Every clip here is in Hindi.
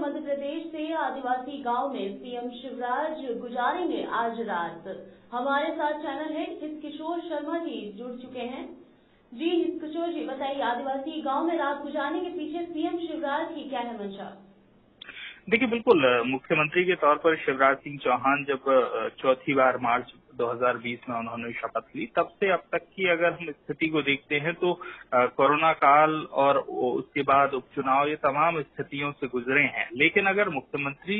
मध्य प्रदेश से आदिवासी गांव में सीएम शिवराज गुजारेंगे आज रात। हमारे साथ चैनल हेड किशोर शर्मा जी जुड़ चुके हैं। जी किशोर जी बताइए, आदिवासी गांव में रात गुजारने के पीछे सीएम शिवराज की क्या है मंशा? देखिए, बिल्कुल मुख्यमंत्री के तौर पर शिवराज सिंह चौहान जब चौथी बार मार्च 2020 में उन्होंने शपथ ली, तब से अब तक की अगर हम स्थिति को देखते हैं तो कोरोना काल और उसके बाद उपचुनाव, ये तमाम स्थितियों से गुजरे हैं। लेकिन अगर मुख्यमंत्री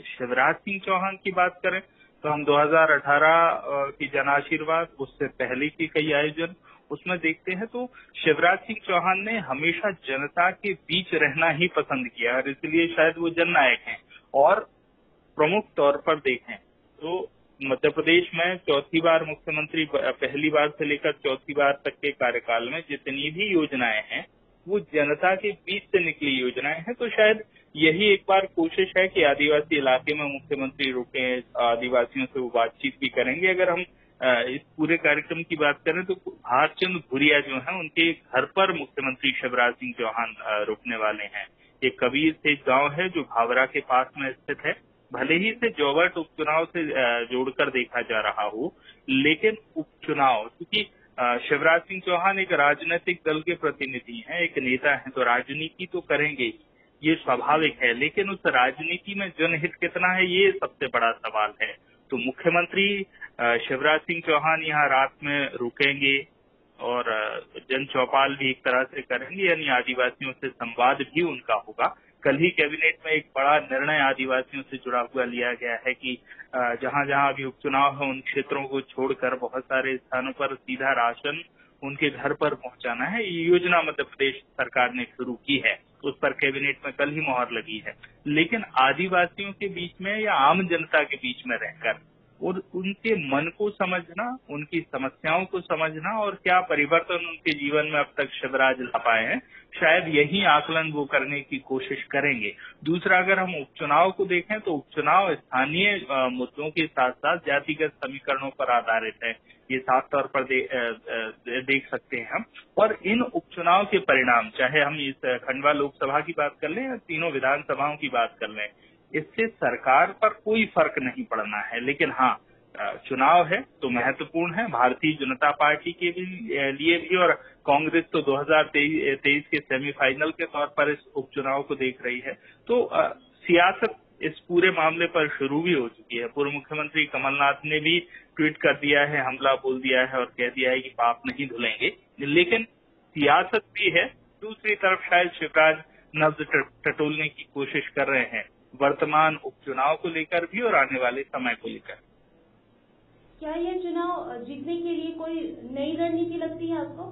शिवराज सिंह चौहान की बात करें तो हम 2018 की जन आशीर्वाद, उससे पहले की कई आयोजन उसमें देखते हैं तो शिवराज सिंह चौहान ने हमेशा जनता के बीच रहना ही पसंद किया और इसलिए शायद वो जननायक हैं। और प्रमुख तौर पर देखें तो मध्य प्रदेश में चौथी बार मुख्यमंत्री, पहली बार से लेकर चौथी बार तक के कार्यकाल में जितनी भी योजनाएं हैं वो जनता के बीच से निकली योजनाएं हैं। तो शायद यही एक बार कोशिश है कि आदिवासी इलाके में मुख्यमंत्री रुके, आदिवासियों से वो बातचीत भी करेंगे। अगर हम इस पूरे कार्यक्रम की बात करें तो भारचंद भूरिया जो हैं उनके घर पर मुख्यमंत्री शिवराज सिंह चौहान रुकने वाले हैं। ये कबीर सेठ गांव है जो भावरा के पास में स्थित है। भले ही इसे जोबर्ट उपचुनाव से जोड़कर देखा जा रहा हो, लेकिन उपचुनाव क्योंकि शिवराज सिंह चौहान एक राजनीतिक दल के प्रतिनिधि हैं, एक नेता हैं, तो राजनीति तो करेंगे ही, ये स्वाभाविक है। लेकिन उस राजनीति में जनहित कितना है, ये सबसे बड़ा सवाल है। तो मुख्यमंत्री शिवराज सिंह चौहान यहाँ रात में रुकेंगे और जन चौपाल भी एक तरह से करेंगे, यानी आदिवासियों से संवाद भी उनका होगा। कल ही कैबिनेट में एक बड़ा निर्णय आदिवासियों से जुड़ा हुआ लिया गया है कि जहां जहां अभी उपचुनाव है उन क्षेत्रों को छोड़कर बहुत सारे स्थानों पर सीधा राशन उनके घर पर पहुंचाना है। ये योजना मध्य प्रदेश सरकार ने शुरू की है, उस पर कैबिनेट में कल ही मोहर लगी है। लेकिन आदिवासियों के बीच में या आम जनता के बीच में रहकर और उनके मन को समझना, उनकी समस्याओं को समझना और क्या परिवर्तन उनके जीवन में अब तक शिवराज ला पाए हैं, शायद यही आकलन वो करने की कोशिश करेंगे। दूसरा, अगर हम उपचुनाव को देखें तो उपचुनाव स्थानीय मुद्दों के साथ साथ जातिगत समीकरणों पर आधारित है, ये साफ तौर पर देख सकते हैं हम। और इन उपचुनाव के परिणाम, चाहे हम इस खंडवा लोकसभा की बात कर लें या तीनों विधानसभाओं की बात कर लें, इससे सरकार पर कोई फर्क नहीं पड़ना है। लेकिन हाँ, चुनाव है तो महत्वपूर्ण है भारतीय जनता पार्टी के लिए भी, और कांग्रेस तो 2023 के सेमीफाइनल के तौर पर इस उपचुनाव को देख रही है। तो सियासत इस पूरे मामले पर शुरू भी हो चुकी है। पूर्व मुख्यमंत्री कमलनाथ ने भी ट्वीट कर दिया है, हमला बोल दिया है और कह दिया है कि पाप नहीं धुलेंगे। लेकिन सियासत भी है। दूसरी तरफ शायद शिवराज नब्ज टटोलने की कोशिश कर रहे हैं वर्तमान उपचुनाव को लेकर भी और आने वाले समय को लेकर। क्या ये चुनाव जीतने के लिए कोई नई रणनीति लगती है आपको?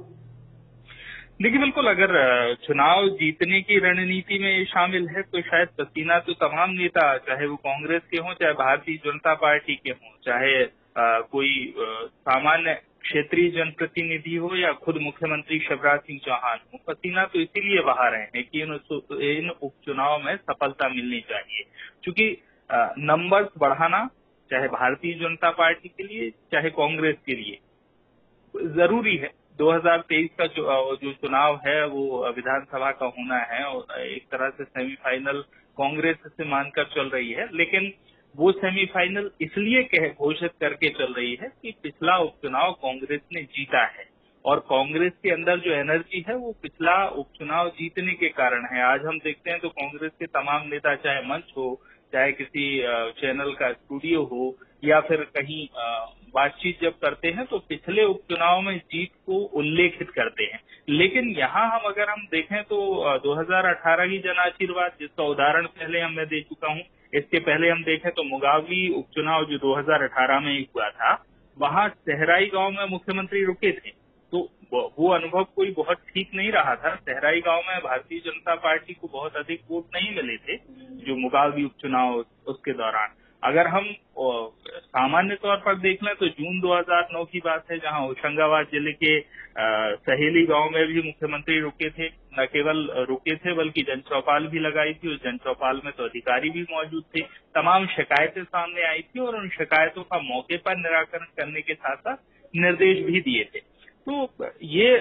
देखिए, बिल्कुल, अगर चुनाव जीतने की रणनीति में ये शामिल है तो शायद पसीना तो तमाम नेता, चाहे वो कांग्रेस के हों, चाहे भारतीय जनता पार्टी के हों, चाहे कोई सामान्य क्षेत्रीय जनप्रतिनिधि हो या खुद मुख्यमंत्री शिवराज सिंह चौहान हो, पसीना तो इसीलिए बहा रहे हैं कि इन उपचुनाव में सफलता मिलनी चाहिए। क्योंकि नंबर्स बढ़ाना चाहे भारतीय जनता पार्टी के लिए चाहे कांग्रेस के लिए जरूरी है। 2023 का जो चुनाव है वो विधानसभा का होना है और एक तरह से सेमीफाइनल कांग्रेस से मानकर चल रही है। लेकिन वो सेमीफाइनल इसलिए घोषित करके चल रही है कि पिछला उपचुनाव कांग्रेस ने जीता है और कांग्रेस के अंदर जो एनर्जी है वो पिछला उपचुनाव जीतने के कारण है। आज हम देखते हैं तो कांग्रेस के तमाम नेता, चाहे मंच हो, चाहे किसी चैनल का स्टूडियो हो या फिर कहीं बातचीत जब करते हैं तो पिछले उपचुनाव में जीत को उल्लेखित करते हैं। लेकिन यहाँ अगर हम देखें तो 2018 की जन आशीर्वाद, जिसका उदाहरण पहले मैं दे चुका हूँ, इसके पहले हम देखें तो मुगावली उपचुनाव जो 2018 में ही हुआ था, वहाँ सहराई गांव में मुख्यमंत्री रुके थे, तो वो अनुभव कोई बहुत ठीक नहीं रहा था। सहराई गांव में भारतीय जनता पार्टी को बहुत अधिक वोट नहीं मिले थे जो मुगावली उपचुनाव उसके दौरान। अगर हम सामान्य तौर पर देख लें तो जून 2009 की बात है, जहां होशंगाबाद जिले के सहेली गांव में भी मुख्यमंत्री रुके थे। न केवल रुके थे बल्कि जन चौपाल भी लगाई थी, और जन चौपाल में तो अधिकारी भी मौजूद थे। तमाम शिकायतें सामने आई थी और उन शिकायतों का मौके पर निराकरण करने के साथ साथ निर्देश भी दिए थे। तो ये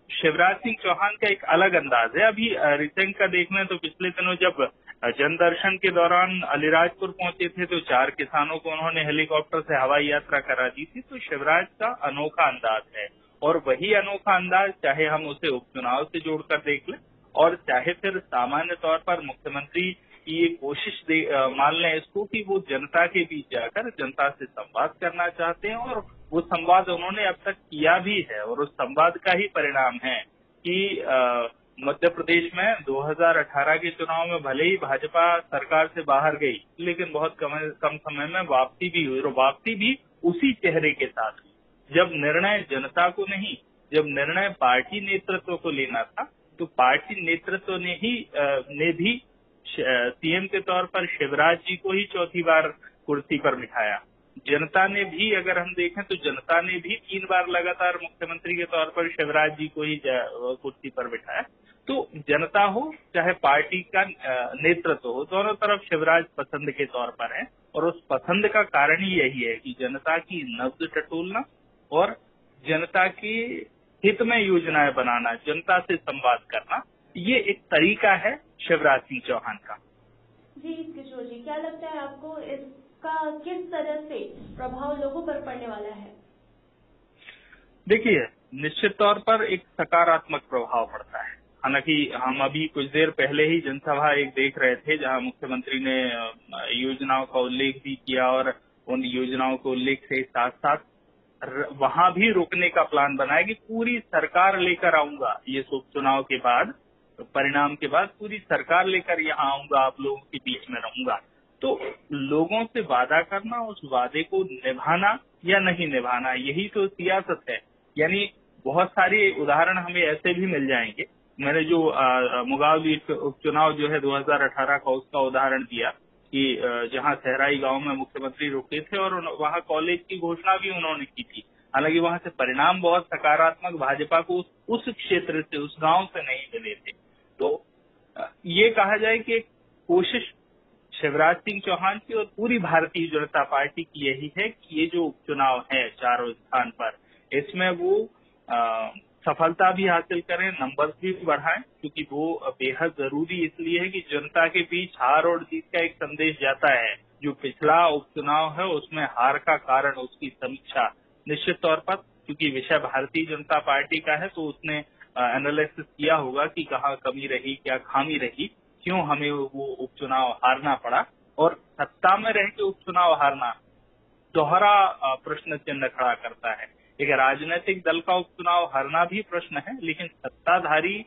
शिवराज सिंह चौहान का एक अलग अंदाज है। अभी रिसेंट का देख लें तो पिछले दिनों जब जनदर्शन के दौरान अलीराजपुर पहुंचे थे तो 4 किसानों को उन्होंने हेलीकॉप्टर से हवाई यात्रा करा दी थी। तो शिवराज का अनोखा अंदाज है और वही अनोखा अंदाज चाहे हम उसे उपचुनाव से जोड़कर देख लें और चाहे फिर सामान्य तौर पर मुख्यमंत्री की ये कोशिश मान लें इसको कि वो जनता के बीच जाकर जनता से संवाद करना चाहते हैं और वो संवाद उन्होंने अब तक किया भी है और उस संवाद का ही परिणाम है कि मध्य प्रदेश में 2018 के चुनाव में भले ही भाजपा सरकार से बाहर गई लेकिन बहुत कम समय में वापसी भी हुई और वापसी भी उसी चेहरे के साथ हुई। जब निर्णय जनता को नहीं, जब निर्णय पार्टी नेतृत्व को लेना था तो पार्टी नेतृत्व ने भी सीएम के तौर पर शिवराज जी को ही चौथी बार कुर्सी पर बिठाया। जनता ने भी, अगर हम देखें तो जनता ने भी 3 बार लगातार मुख्यमंत्री के तौर पर शिवराज जी को ही कुर्सी पर बिठाया। तो जनता हो चाहे पार्टी का नेतृत्व हो, दोनों तरफ शिवराज पसंद के तौर पर है और उस पसंद का कारण ही यही है कि जनता की नब्ज टटोलना और जनता के हित में योजनाएं बनाना, जनता से संवाद करना, ये एक तरीका है शिवराज सिंह चौहान का। जी किशोर जी, क्या लगता है आपको इसका किस तरह से प्रभाव लोगों पर पड़ने वाला है? देखिए, निश्चित तौर पर एक सकारात्मक प्रभाव पड़ता है। हालांकि हम अभी कुछ देर पहले ही जनसभा एक देख रहे थे जहां मुख्यमंत्री ने योजनाओं का उल्लेख भी किया और उन योजनाओं के उल्लेख से साथ साथ वहां भी रोकने का प्लान बनाया कि पूरी सरकार लेकर आऊंगा, ये उपचुनाव के बाद, परिणाम के बाद पूरी सरकार लेकर यहाँ आऊंगा, आप लोगों के बीच में रहूंगा। तो लोगों से वादा करना, उस वादे को निभाना या नहीं निभाना, यही तो सियासत है। यानी बहुत सारे उदाहरण हमें ऐसे भी मिल जाएंगे। मैंने जो मुगावली उपचुनाव जो है 2018 का, उसका उदाहरण दिया कि जहां सहराई गांव में मुख्यमंत्री रुके थे और वहां कॉलेज की घोषणा भी उन्होंने की थी। हालांकि वहां से परिणाम बहुत सकारात्मक भाजपा को उस क्षेत्र से, उस गांव से नहीं मिले थे। तो ये कहा जाए कि एक कोशिश शिवराज सिंह चौहान की और पूरी भारतीय जनता पार्टी की यही है कि ये जो उपचुनाव है चारों स्थान पर, इसमें वो सफलता भी हासिल करें, नंबर भी बढ़ाएं, क्योंकि वो बेहद जरूरी इसलिए है कि जनता के बीच हार और जीत का एक संदेश जाता है। जो पिछला उपचुनाव है उसमें हार का कारण, उसकी समीक्षा निश्चित तौर पर, क्योंकि विषय भारतीय जनता पार्टी का है, तो उसने एनालिसिस किया होगा कि कहाँ कमी रही, क्या खामी रही, क्यों हमें वो उपचुनाव हारना पड़ा। और सत्ता में रह के उपचुनाव हारना दोहरा प्रश्न चिन्ह खड़ा करता है। एक राजनीतिक दल का उपचुनाव हारना भी प्रश्न है, लेकिन सत्ताधारी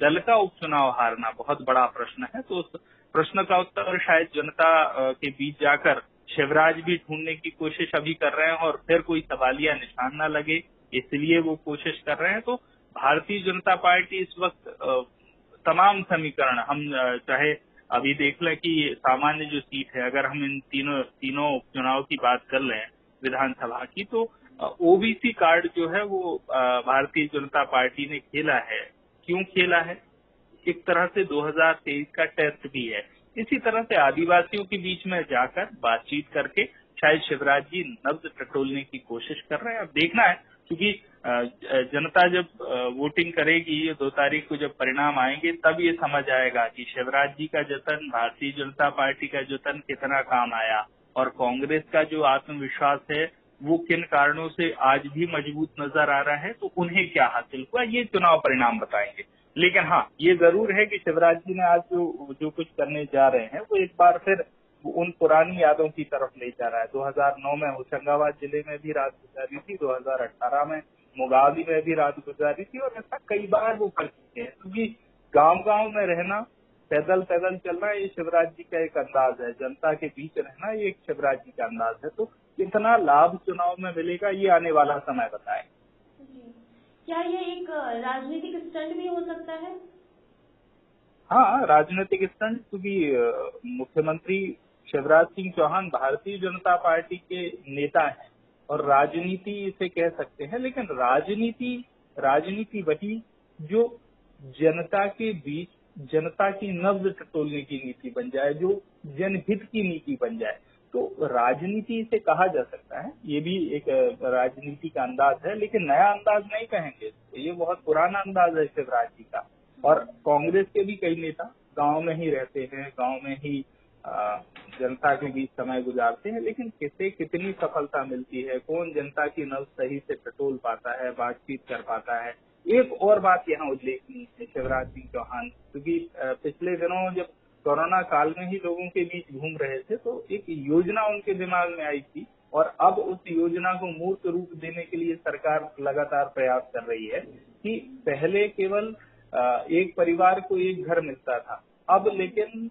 दल का उपचुनाव हारना बहुत बड़ा प्रश्न है। तो उस प्रश्न का उत्तर शायद जनता के बीच जाकर शिवराज भी ढूंढने की कोशिश अभी कर रहे हैं और फिर कोई सवालिया निशान न लगे, इसलिए वो कोशिश कर रहे हैं। तो भारतीय जनता पार्टी इस वक्त तमाम समीकरण, हम चाहे अभी देख लें कि सामान्य जो सीट है, अगर हम इन तीनों उपचुनाव की बात कर लें विधानसभा की, तो ओबीसी कार्ड जो है वो भारतीय जनता पार्टी ने खेला है। क्यों खेला है? एक तरह से 2023 का टेस्ट भी है। इसी तरह से आदिवासियों के बीच में जाकर बातचीत करके शायद शिवराज जी नब्ज टटोलने की कोशिश कर रहे हैं। अब देखना है, क्योंकि जनता जब वोटिंग करेगी, 2 तारीख को जब परिणाम आएंगे, तब ये समझ आएगा कि शिवराज जी का जतन, भारतीय जनता पार्टी का जतन कितना काम आया और कांग्रेस का जो आत्मविश्वास है वो किन कारणों से आज भी मजबूत नजर आ रहा है, तो उन्हें क्या हासिल हुआ, ये चुनाव परिणाम बताएंगे। लेकिन हाँ, ये जरूर है कि शिवराज जी ने आज जो कुछ करने जा रहे हैं वो एक बार फिर उन पुरानी यादों की तरफ ले जा रहा है। 2009 में होशंगाबाद जिले में भी रात गुजारी थी, 2018 में मुगावली में भी रात गुजारी थी, और ऐसा कई बार वो कर चुके हैं। क्योंकि गांव में रहना, पैदल चलना, ये शिवराज जी का एक अंदाज है। जनता के बीच रहना, ये एक शिवराज जी का अंदाज है। तो कितना लाभ चुनाव में मिलेगा, ये आने वाला समय बताए। क्या ये एक राजनीतिक स्टंट भी हो सकता है? हाँ, राजनीतिक स्टंट, क्योंकि मुख्यमंत्री शिवराज सिंह चौहान भारतीय जनता पार्टी के नेता हैं और राजनीति इसे कह सकते हैं। लेकिन राजनीति वही जो जनता के बीच जनता की नब्ज टटोलने की नीति बन जाए, जो जनहित की नीति बन जाए, तो राजनीति इसे कहा जा सकता है। ये भी एक राजनीति का अंदाज है, लेकिन नया अंदाज नहीं कहेंगे, ये बहुत पुराना अंदाज है शिवराज जी का। और कांग्रेस के भी कई नेता गांव में ही रहते हैं, गांव में ही जनता के बीच समय गुजारते हैं, लेकिन किसे कितनी सफलता मिलती है, कौन जनता की नब्ज सही से टटोल पाता है, बातचीत कर पाता है। एक और बात यहाँ उल्लेखनीय है शिवराज सिंह चौहान, क्योंकि पिछले दिनों जब कोरोना काल में ही लोगों के बीच घूम रहे थे तो एक योजना उनके दिमाग में आई थी और अब उस योजना को मूर्त रूप देने के लिए सरकार लगातार प्रयास कर रही है कि पहले केवल एक परिवार को एक घर मिलता था, अब लेकिन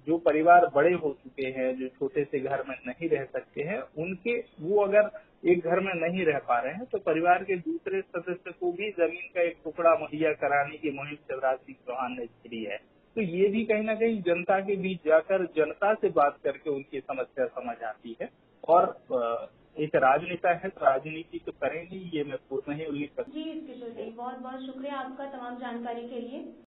जो परिवार बड़े हो चुके हैं, जो छोटे से घर में नहीं रह सकते हैं, उनके वो अगर एक घर में नहीं रह पा रहे हैं तो परिवार के दूसरे सदस्य को भी जमीन का एक टुकड़ा मुहैया कराने की मुहिम शिवराज सिंह चौहान ने छेड़ी है। तो ये भी कहीं ना कहीं जनता के बीच जाकर जनता से बात करके उनकी समस्या समझ आती है और एक राजनेता है तो राजनीति तो करेंगे, ये मैं पूर्ण ही उल्लेख करता हूं। जी किशोर जी, बहुत बहुत शुक्रिया आपका तमाम जानकारी के लिए।